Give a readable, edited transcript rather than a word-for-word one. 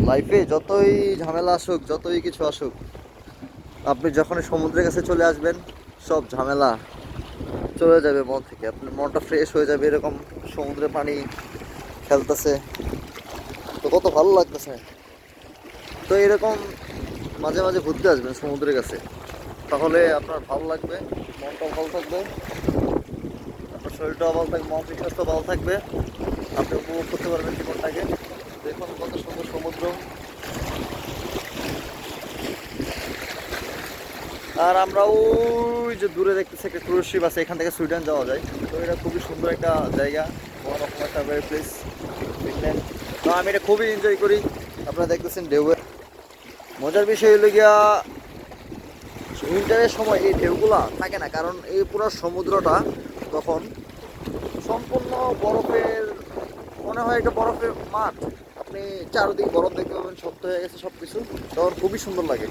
লাইফে যতই ঝামেলা আসুক, যতই কিছু আসুক, আপনি যখনই সমুদ্রের কাছে চলে আসবেন, সব ঝামেলা চলে যাবে মন থেকে। আপনার মনটা ফ্রেশ হয়ে যাবে। এরকম সমুদ্রে পানি খেলতেছে তো কত ভালো লাগতেছে। তো এরকম মাঝে মাঝে ঘুরতে আসবেন সমুদ্রের কাছে, তাহলে আপনার ভালো লাগবে, মনটাও ভালো থাকবে, আপনার শরীরটাও ভালো থাকবে, মানসিক স্বাস্থ্য ভালো থাকবে। আপনি উপভোগ করতে পারবেন জীবনটাকে। দেখুন কত সুন্দর সমুদ্র। আর আমরা ওই যে দূরে দেখতেছি একটা ক্রুজ শিপ আছে, এখান থেকে সুইডেন যাওয়া যায়। তো এটা খুবই সুন্দর একটা জায়গা, অন্যরকম একটা প্লেস ফিনল্যান্ড। তো আমি এটা খুবই এনজয় করি। আপনারা দেখতেছেন ঢেউয়ের মজার বিষয় হলো গিয়া, উইন্টারের সময় এই ঢেউগুলা থাকে না, কারণ এই পুরো সমুদ্রটা তখন সম্পূর্ণ বরফের, মনে হয় একটা বরফের মাঠ। আপনি চারদিক বরফ দেখতে পাবেন, শক্ত হয়ে গেছে সব কিছু, তখন খুবই সুন্দর লাগে।